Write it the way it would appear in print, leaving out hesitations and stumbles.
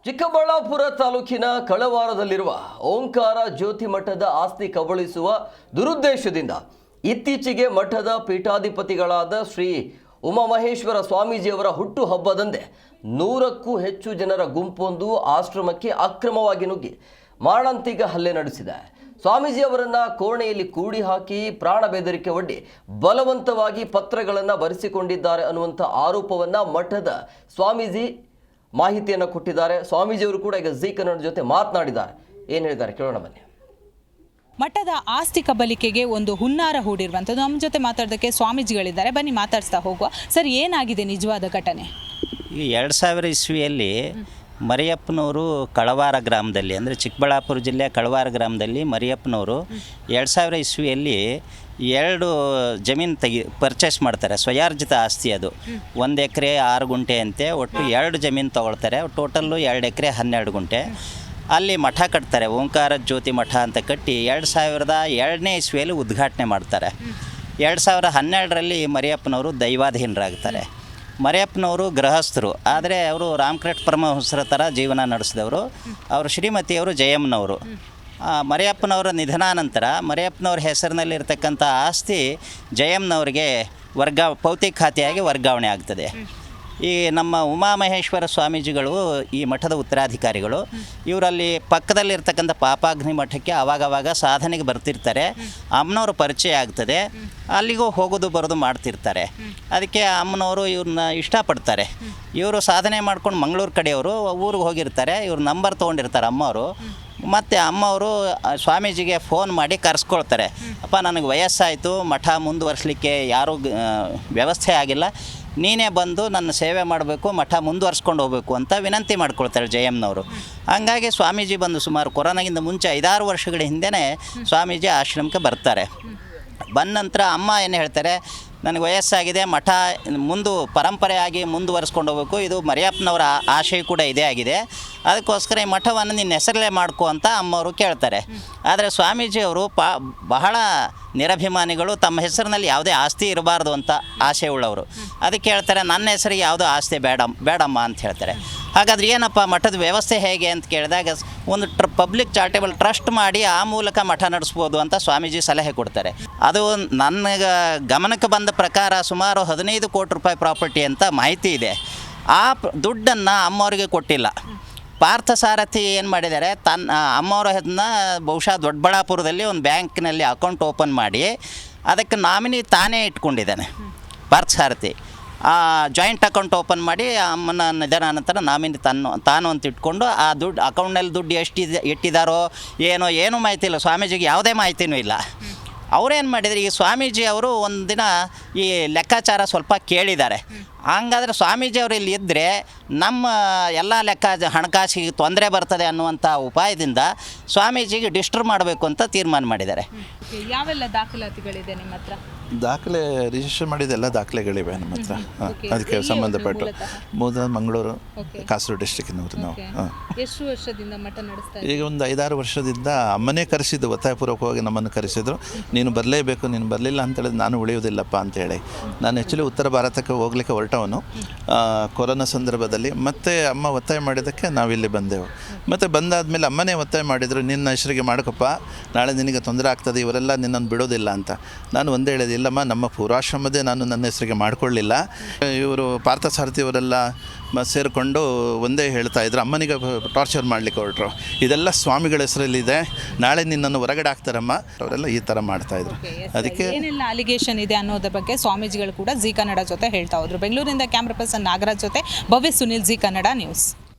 ಚಿಕ್ಕಬಳ್ಳಾಪುರ ತಾಲೂಕಿನ ಕಳವಾರದಲ್ಲಿರುವ ಓಂಕಾರ ಜ್ಯೋತಿ ಮಠದ ಆಸ್ತಿ ಕಬಳಿಸುವ ದುರುದ್ದೇಶದಿಂದ ಇತ್ತೀಚೆಗೆ ಮಠದ ಪೀಠಾಧಿಪತಿಗಳಾದ ಶ್ರೀ ಉಮಾಮಹೇಶ್ವರ ಸ್ವಾಮೀಜಿಯವರ ಹುಟ್ಟುಹಬ್ಬದಂದೇ 100ಕ್ಕೂ ಹೆಚ್ಚು ಜನರ ಗುಂಪೊಂದು ಆಶ್ರಮಕ್ಕೆ ಅಕ್ರಮವಾಗಿ ನುಗ್ಗಿ ಮಾರಣಾಂತಿಕ ಹಲ್ಲೆ ನಡೆಸಿದೆ. ಸ್ವಾಮೀಜಿಯವರನ್ನ ಕೋಣೆಯಲ್ಲಿ ಕೂಡಿ ಹಾಕಿ ಪ್ರಾಣ ಬೆದರಿಕೆ ಒಡ್ಡಿ ಬಲವಂತವಾಗಿ ಪತ್ರಗಳನ್ನು ಬರೆಸಿಕೊಂಡಿದ್ದಾರೆ ಅನ್ನುವಂಥ ಆರೋಪವನ್ನ ಮಠದ ಸ್ವಾಮೀಜಿ ಮಾಹಿತಿಯನ್ನು ಕೊಟ್ಟಿದ್ದಾರೆ. ಸ್ವಾಮೀಜಿಯವರು ಕೂಡ ಈಗ ಜೀ ಕನ್ನಡ ಜೊತೆ ಮಾತನಾಡಿದ್ದಾರೆ. ಏನು ಹೇಳಿದ್ದಾರೆ ಕೇಳೋಣ ಬನ್ನಿ. ಮಠದ ಆಸ್ತಿ ಕಬಲಿಕೆಗೆ ಒಂದು ಹುನ್ನಾರ ಹೂಡಿರುವಂಥದ್ದು. ನಮ್ಮ ಜೊತೆ ಮಾತಾಡೋದಕ್ಕೆ ಸ್ವಾಮೀಜಿಗಳಿದ್ದಾರೆ, ಬನ್ನಿ ಮಾತಾಡ್ಸ್ತಾ ಹೋಗುವ. ಸರ್, ಏನಾಗಿದೆ ನಿಜವಾದ ಘಟನೆ? ಈ 2000 ಇಸ್ವಿಯಲ್ಲಿ ಮರಿಯಪ್ಪನವರು ಕಳವಾರ ಗ್ರಾಮದಲ್ಲಿ, ಅಂದರೆ ಚಿಕ್ಕಬಳ್ಳಾಪುರ ಜಿಲ್ಲೆಯ ಕಳವಾರ ಗ್ರಾಮದಲ್ಲಿ ಮರಿಯಪ್ಪನವರು 2000 ಇಸ್ವಿಯಲ್ಲಿ 2 ಜಮೀನು ಪರ್ಚೇಸ್ ಮಾಡ್ತಾರೆ. ಸ್ವಯಾರ್ಜಿತ ಆಸ್ತಿ ಅದು. 1 ಎಕರೆ 6 ಗುಂಟೆ ಅಂತೆ, ಒಟ್ಟು 2 ಜಮೀನು ತೊಗೊಳ್ತಾರೆ. ಟೋಟಲ್ಲು 2 ಎಕರೆ 12 ಗುಂಟೆ. ಅಲ್ಲಿ ಮಠ ಕಟ್ತಾರೆ, ಓಂಕಾರ ಜ್ಯೋತಿ ಮಠ ಅಂತ ಕಟ್ಟಿ 2002ನೇ ಇಸ್ವಿಯಲ್ಲಿ ಉದ್ಘಾಟನೆ ಮಾಡ್ತಾರೆ. 2012ರಲ್ಲಿ ಮರಿಯಪ್ಪನವರು ದೈವಾಧೀನರಾಗ್ತಾರೆ. ಮರಿಯಪ್ಪನವರು ಗೃಹಸ್ಥರು, ಆದರೆ ಅವರು ರಾಮಕೃಷ್ಣ ಪರಮಹಂಸರ ಥರ ಜೀವನ ನಡೆಸಿದವರು. ಅವರು ಶ್ರೀಮತಿಯವರು ಜಯಮ್ಮನವರು. ಮರಿಯಪ್ಪನವರ ನಿಧನಾನಂತರ ಮರಿಯಪ್ಪನವ್ರ ಹೆಸರಿನಲ್ಲಿರ್ತಕ್ಕಂಥ ಆಸ್ತಿ ಜಯಮ್ಮನವರಿಗೆ ಭೌತಿಕ ಖಾತೆಯಾಗಿ ವರ್ಗಾವಣೆ ಆಗ್ತದೆ. ಈ ನಮ್ಮ ಉಮಾಮಹೇಶ್ವರ ಸ್ವಾಮೀಜಿಗಳು ಈ ಮಠದ ಉತ್ತರಾಧಿಕಾರಿಗಳು. ಇವರಲ್ಲಿ ಪಕ್ಕದಲ್ಲಿರ್ತಕ್ಕಂಥ ಪಾಪಾಗ್ನಿ ಮಠಕ್ಕೆ ಆವಾಗವಾಗ ಸಾಧನೆಗೆ ಬರ್ತಿರ್ತಾರೆ. ಅಮ್ಮನವರು ಪರಿಚಯ ಆಗ್ತದೆ, ಅಲ್ಲಿಗೂ ಹೋಗೋದು ಬರೋದು ಮಾಡ್ತಿರ್ತಾರೆ. ಅದಕ್ಕೆ ಅಮ್ಮನವರು ಇವ್ರನ್ನ ಇಷ್ಟಪಡ್ತಾರೆ. ಇವರು ಸಾಧನೆ ಮಾಡ್ಕೊಂಡು ಮಂಗಳೂರು ಕಡೆಯವರು ಊರಿಗೆ ಹೋಗಿರ್ತಾರೆ. ಇವ್ರ ನಂಬರ್ ತೊಗೊಂಡಿರ್ತಾರೆ ಅಮ್ಮವರು. ಮತ್ತು ಅಮ್ಮವರು ಸ್ವಾಮೀಜಿಗೆ ಫೋನ್ ಮಾಡಿ ಕರೆಸ್ಕೊಳ್ತಾರೆ. ಅಪ್ಪ, ನನಗೆ ವಯಸ್ಸಾಯಿತು, ಮಠ ಮುಂದುವರಿಸಲಿಕ್ಕೆ ಯಾರೂ ವ್ಯವಸ್ಥೆ ಆಗಿಲ್ಲ, ನೀನೇ ಬಂದು ನನ್ನ ಸೇವೆ ಮಾಡಬೇಕು, ಮಠ ಮುಂದುವರ್ಸ್ಕೊಂಡು ಹೋಗಬೇಕು ಅಂತ ವಿನಂತಿ ಮಾಡ್ಕೊಳ್ತಾರೆ ಜಯಮ್ಮನವರು. ಹಂಗಾಗಿ ಸ್ವಾಮೀಜಿ ಬಂದು ಸುಮಾರು ಕೊರೋನಾಗಿಂತ ಮುಂಚೆ 5-6 ವರ್ಷಗಳ ಹಿಂದೆಯೇ ಸ್ವಾಮೀಜಿ ಆಶ್ರಮಕ್ಕೆ ಬರ್ತಾರೆ. ಬಂದ ನಂತರ ಅಮ್ಮ ಏನು ಹೇಳ್ತಾರೆ, ನನಗೆ ವಯಸ್ಸಾಗಿದೆ, ಮಠ ಪರಂಪರೆಯಾಗಿ ಮುಂದುವರಿಸ್ಕೊಂಡು ಹೋಗಬೇಕು, ಇದು ಮರಿಯಪ್ಪನವರ ಆಶಯ ಕೂಡ ಇದೇ ಆಗಿದೆ, ಅದಕ್ಕೋಸ್ಕರ ಈ ಮಠವನ್ನು ನಿನ್ನ ಹೆಸರಲ್ಲೇ ಮಾಡ್ಕೊ ಅಂತ ಅಮ್ಮವರು ಕೇಳ್ತಾರೆ. ಆದರೆ ಸ್ವಾಮೀಜಿಯವರು ಬಹಳ ನಿರಭಿಮಾನಿಗಳು, ತಮ್ಮ ಹೆಸರಿನಲ್ಲಿ ಯಾವುದೇ ಆಸ್ತಿ ಇರಬಾರ್ದು ಅಂತ ಆಸೆ ಉಳ್ಳವರು. ಅದಕ್ಕೆ ಹೇಳ್ತಾರೆ, ನನ್ನ ಹೆಸರಿಗೆ ಯಾವುದೋ ಆಸ್ತಿ ಬೇಡಮ್ಮ ಅಂತ ಹೇಳ್ತಾರೆ. ಹಾಗಾದ್ರೆ ಏನಪ್ಪ ಮಠದ ವ್ಯವಸ್ಥೆ ಹೇಗೆ ಅಂತ ಕೇಳಿದಾಗ, ಒಂದು ಪಬ್ಲಿಕ್ ಚಾರಿಟೇಬಲ್ ಟ್ರಸ್ಟ್ ಮಾಡಿ ಆ ಮೂಲಕ ಮಠ ನಡೆಸ್ಬೋದು ಅಂತ ಸ್ವಾಮೀಜಿ ಸಲಹೆ ಕೊಡ್ತಾರೆ. ಅದು ನನ್ನ ಗಮನಕ್ಕೆ ಬಂದ ಪ್ರಕಾರ ಸುಮಾರು 15 ಕೋಟಿ ರೂಪಾಯಿ ಪ್ರಾಪರ್ಟಿ ಅಂತ ಮಾಹಿತಿ ಇದೆ. ಆ ದುಡ್ಡನ್ನು ಅಮ್ಮವ್ರಿಗೆ ಕೊಟ್ಟಿಲ್ಲ. ಪಾರ್ಥಸಾರಥಿ ಏನು ಮಾಡಿದ್ದಾರೆ, ಅಮ್ಮವ್ರ ಅದನ್ನ ಬಹುಶಃ ದೊಡ್ಡಬಳ್ಳಾಪುರದಲ್ಲಿ ಒಂದು ಬ್ಯಾಂಕ್ನಲ್ಲಿ ಅಕೌಂಟ್ ಓಪನ್ ಮಾಡಿ ಅದಕ್ಕೆ ನಾಮಿನಿ ತಾನೇ ಇಟ್ಕೊಂಡಿದ್ದಾನೆ ಪಾರ್ಥಸಾರಥಿ. ಜಾಯಿಂಟ್ ಅಕೌಂಟ್ ಓಪನ್ ಮಾಡಿ ಅಮ್ಮನ ನಿಧನಾನಂತರ ನಾಮಿನಿ ತಾನು ಅಂತ ಇಟ್ಕೊಂಡು ಆ ದುಡ್ಡು ಅಕೌಂಟ್ನಲ್ಲಿ ದುಡ್ಡು ಇಟ್ಟಿದ್ದಾರೋ ಏನೂ ಮಾಹಿತಿ ಇಲ್ಲ. ಸ್ವಾಮೀಜಿಗೆ ಯಾವುದೇ ಮಾಹಿತಿನೂ ಇಲ್ಲ. ಅವರೇನು ಮಾಡಿದರೆ, ಈ ಸ್ವಾಮೀಜಿ ಅವರು ಒಂದು ದಿನ ಈ ಲೆಕ್ಕಾಚಾರ ಸ್ವಲ್ಪ ಕೇಳಿದ್ದಾರೆ. ಹಂಗಾದ್ರೆ ಸ್ವಾಮೀಜಿ ಅವರು ಇಲ್ಲಿ ಇದ್ದರೆ ನಮ್ಮ ಎಲ್ಲ ಹಣಕಾಸಿಗೆ ತೊಂದರೆ ಬರ್ತದೆ ಅನ್ನುವಂಥ ಉಪಾಯದಿಂದ ಸ್ವಾಮೀಜಿಗೆ ಡಿಸ್ಟರ್ಬ್ ಮಾಡಬೇಕು ಅಂತ ತೀರ್ಮಾನ ಮಾಡಿದ್ದಾರೆ. ಯಾವೆಲ್ಲ ದಾಖಲಾತಿಗಳಿದೆ ನಿಮ್ಮ ಹತ್ರ? ದಾಖಲೆ ರಿಜಿಸ್ಟರ್ ಮಾಡಿದ ಎಲ್ಲ ದಾಖಲೆಗಳಿವೆ ನಮ್ಮ ಹತ್ರ. ಅದಕ್ಕೆ ಸಂಬಂಧಪಟ್ಟು ಮಂಗಳೂರು, ಕಾಸರಗೋಡು ಡಿಸ್ಟ್ರಿಕ್ಕಿನವರು ನಾವು. ಎಷ್ಟು ವರ್ಷದಿಂದ ಮಠ ನಡೆಸ್ತಾ? ಈಗ ಒಂದು 5-6 ವರ್ಷದಿಂದ ಅಮ್ಮನೇ ಕರೆಸಿದ್ದು, ಒತ್ತಾಯಪೂರ್ವಕವಾಗಿ ನಮ್ಮನ್ನು ಕರೆಸಿದ್ರು. ನೀನು ಬರಲೇಬೇಕು, ನೀನು ಬರಲಿಲ್ಲ ಅಂತ ಹೇಳಿದ್ರೆ ನಾನು ಉಳಿಯೋದಿಲ್ಲಪ್ಪ ಅಂತೇಳಿ. ನಾನು ಆ್ಯಕ್ಚುಲಿ ಉತ್ತರ ಭಾರತಕ್ಕೆ ಹೋಗ್ಲಿಕ್ಕೆ ಹೊರಟವನು ಕೊರೋನಾ ಸಂದರ್ಭದಲ್ಲಿ. ಮತ್ತೆ ಅಮ್ಮ ಒತ್ತಾಯ ಮಾಡಿದ್ದಕ್ಕೆ ನಾವಿಲ್ಲಿ ಬಂದೆವು. ಮತ್ತು ಬಂದಾದಮೇಲೆ ಅಮ್ಮನೇ ಒತ್ತಾಯ ಮಾಡಿದರು, ನಿನ್ನ ಹೆಸರಿಗೆ ಮಾಡ್ಕೊಪ್ಪ, ನಾಳೆ ನಿನಗೆ ತೊಂದರೆ ಆಗ್ತದೆ, ಇವರೆಲ್ಲ ನಿನ್ನನ್ನು ಬಿಡೋದಿಲ್ಲ ಅಂತ. ನಾನು ಒಂದೇ ಹೇಳಿದೆ, ಇಲ್ಲಮ್ಮ, ನಮ್ಮ ಪೂರ್ವಾಶ್ರಮದೇ ನಾನು ನನ್ನ ಹೆಸರಿಗೆ ಮಾಡಿಕೊಳ್ಳಿಲ್ಲ. ಇವರು ಪಾರ್ಥಸಾರಥಿ ಅವರೆಲ್ಲ ಸೇರಿಕೊಂಡು ಒಂದೇ ಹೇಳ್ತಾ ಇದ್ರು, ಅಮ್ಮನಿಗೆ ಟಾರ್ಚರ್ ಮಾಡಲಿಕ್ಕೆ ಹೊರಟ್ರು. ಇದೆಲ್ಲ ಸ್ವಾಮಿಗಳ ಹೆಸರಲ್ಲಿದೆ, ನಾಳೆ ನಿನ್ನನ್ನು ಹೊರಗಡೆ ಹಾಕ್ತಾರಮ್ಮ. ಅವರೆಲ್ಲ ಈ ಥರ ಮಾಡ್ತಾಯಿದ್ರು. ಅದಕ್ಕೆ ಏನೆಲ್ಲ ಅಲಿಗೇಷನ್ ಇದೆ ಅನ್ನೋದ್ರ ಬಗ್ಗೆ ಸ್ವಾಮೀಜಿಗಳು ಕೂಡ ಜೀ ಕನ್ನಡ ಜೊತೆ ಹೇಳ್ತಾ ಹೋದ್ರು. ಬೆಂಗಳೂರಿನಿಂದ ಕ್ಯಾಮ್ರಾ ಪರ್ಸನ್ ನಾಗರಾಜ್ ಜೊತೆ ಭವ್ಯ ಸುನಿಲ್, ಜೀ ಕನ್ನಡ ನ್ಯೂಸ್.